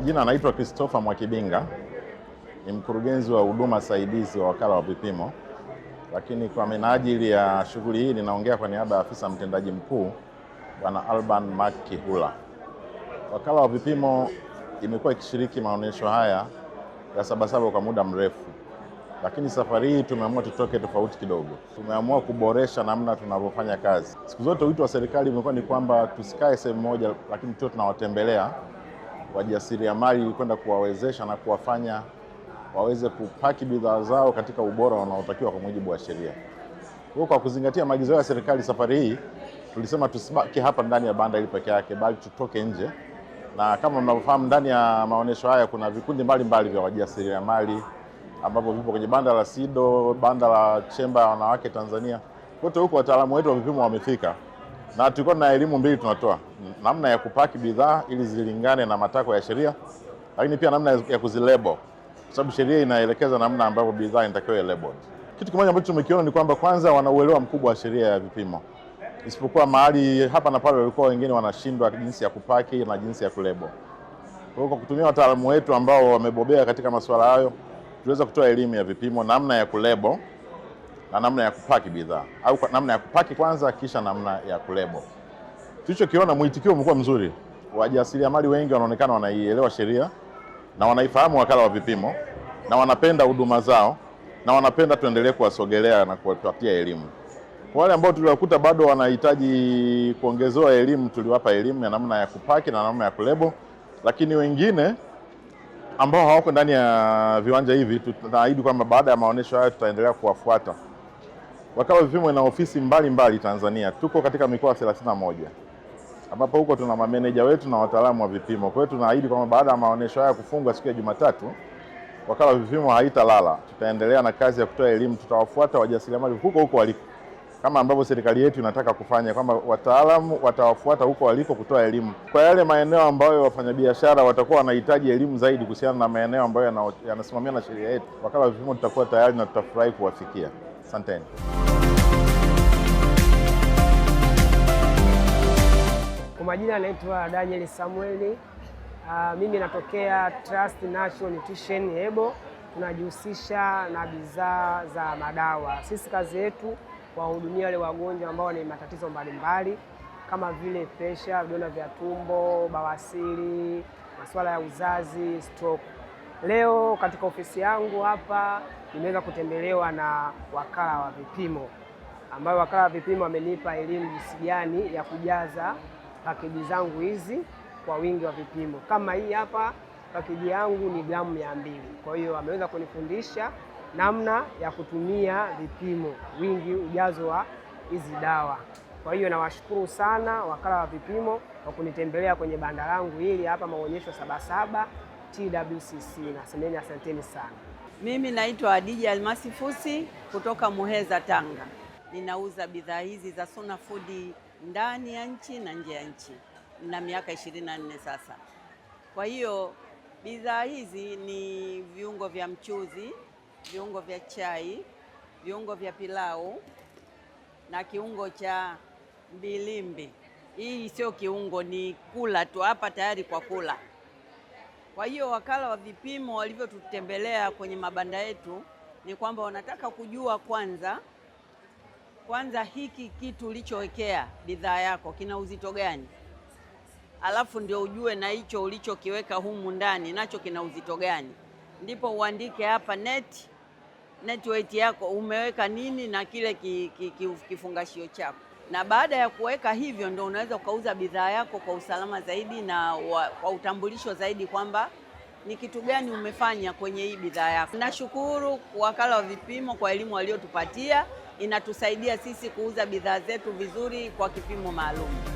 majina anaitwa Christopher Mwakibinga, ni mkurugenzi wa huduma saidizi wa wakala wa vipimo, lakini kwa minajili ya shughuli hii ninaongea kwa niaba ya afisa mtendaji mkuu Bwana Alban Mark Kihula. Wakala wa vipimo imekuwa ikishiriki maonyesho haya ya Sabasaba kwa muda mrefu, lakini safari hii tumeamua tutoke tofauti kidogo. Tumeamua kuboresha namna tunavyofanya kazi. Siku zote wito wa serikali umekuwa ni kwamba tusikae sehemu moja, lakini tuwe tunawatembelea wajasiriamali kwenda kuwawezesha na kuwafanya waweze kupaki bidhaa zao katika ubora unaotakiwa kwa mujibu wa sheria. Kwa kuzingatia maagizo ya serikali, safari hii tulisema tusibaki hapa ndani ya banda hili peke yake, bali tutoke nje. Na kama mnavyofahamu, ndani ya maonyesho haya kuna vikundi mbalimbali vya wajasiriamali ambapo vipo kwenye banda la SIDO, banda la Chemba ya Wanawake Tanzania. Kote huko wataalamu wetu wa vipimo wamefika, na tulikuwa na elimu mbili tunatoa: namna ya kupaki bidhaa ili zilingane na matakwa ya sheria, lakini pia namna ya kuzilebo, kwa sababu sheria inaelekeza namna ambavyo bidhaa inatakiwa ilabeled. Kitu kimoja ambacho tumekiona ni kwamba kwanza wana uelewa mkubwa wa sheria ya vipimo, isipokuwa mahali hapa na pale walikuwa wengine wanashindwa jinsi ya kupaki na jinsi ya kulebo. Kwa hiyo kwa kutumia wataalamu wetu ambao wamebobea katika masuala hayo, tuweza kutoa elimu ya vipimo, namna ya kulebo na namna ya kupaki bidhaa, au namna ya kupaki kwanza kisha namna ya kulebo. Tulichokiona, mwitikio umekuwa mzuri. Wajasiriamali wengi wanaonekana wanaielewa sheria na wanaifahamu wakala wa vipimo na wanapenda huduma zao na wanapenda tuendelee kuwasogelea na kuwapatia elimu. Kwa wale ambao tuliwakuta bado wanahitaji kuongezewa elimu, tuliwapa elimu ya namna ya kupaki na namna ya kulebo, lakini wengine ambao hawako ndani ya viwanja hivi tunaahidi kwamba baada ya maonyesho haya tutaendelea kuwafuata. Wakala wa vipimo ina ofisi mbalimbali Tanzania. Tuko katika mikoa 31 ambapo huko tuna mameneja wetu na wataalamu wa vipimo. Kwa hiyo tunaahidi kwamba baada ya maonyesho haya kufungwa siku ya Jumatatu, wakala wa vipimo haitalala. Tutaendelea na kazi ya kutoa elimu, tutawafuata wajasiriamali huko huko waliko, kama ambavyo serikali yetu inataka kufanya, kwamba wataalamu watawafuata huko waliko kutoa elimu. Kwa yale maeneo ambayo wafanyabiashara watakuwa wanahitaji elimu zaidi kuhusiana na maeneo ambayo yanasimamia na sheria yetu, wakala wa vipimo tutakuwa tayari na tutafurahi kuwafikia. Asanteni. Kwa majina naitwa Daniel Samueli. Mimi natokea Trust Natural Nutrition Ebo. Tunajihusisha na bidhaa za madawa. Sisi kazi yetu kuwahudumia wale wagonjwa ambao wana matatizo mbalimbali kama vile pressure, vidonda vya tumbo, bawasiri, masuala ya uzazi, stroke. Leo katika ofisi yangu hapa nimeweza kutembelewa na wakala wa vipimo, ambayo wakala wa vipimo amenipa elimu jinsi gani ya kujaza pakeji zangu hizi kwa wingi wa vipimo. Kama hii hapa pakeji yangu ni gramu 200. Kwa hiyo ameweza kunifundisha namna ya kutumia vipimo, wingi, ujazo wa hizi dawa. Kwa hiyo nawashukuru sana wakala wa vipimo kwa kunitembelea kwenye banda langu hili hapa maonyesho Sabasaba TWCC. Nasemeni asanteni sana. Mimi naitwa Hadija Almasi Fusi kutoka Muheza, Tanga. Ninauza bidhaa hizi za Sona Food ndani ya nchi na nje ya nchi. Nina miaka 24 sasa. Kwa hiyo bidhaa hizi ni viungo vya mchuzi, viungo vya chai, viungo vya pilau na kiungo cha mbilimbi. Hii sio kiungo, ni kula tu, hapa tayari kwa kula. Kwa hiyo wakala wa vipimo walivyotutembelea kwenye mabanda yetu ni kwamba wanataka kujua kwanza hiki kitu ulichowekea bidhaa yako kina uzito gani, alafu ndio ujue na hicho ulichokiweka humu ndani nacho kina uzito gani, ndipo uandike hapa net weight yako umeweka nini na kile kifungashio chako. Na baada ya kuweka hivyo ndio unaweza ukauza bidhaa yako kwa usalama zaidi na kwa utambulisho zaidi kwamba ni kitu gani umefanya kwenye hii bidhaa yako. Nashukuru wakala wa vipimo kwa elimu waliotupatia, inatusaidia sisi kuuza bidhaa zetu vizuri kwa kipimo maalum.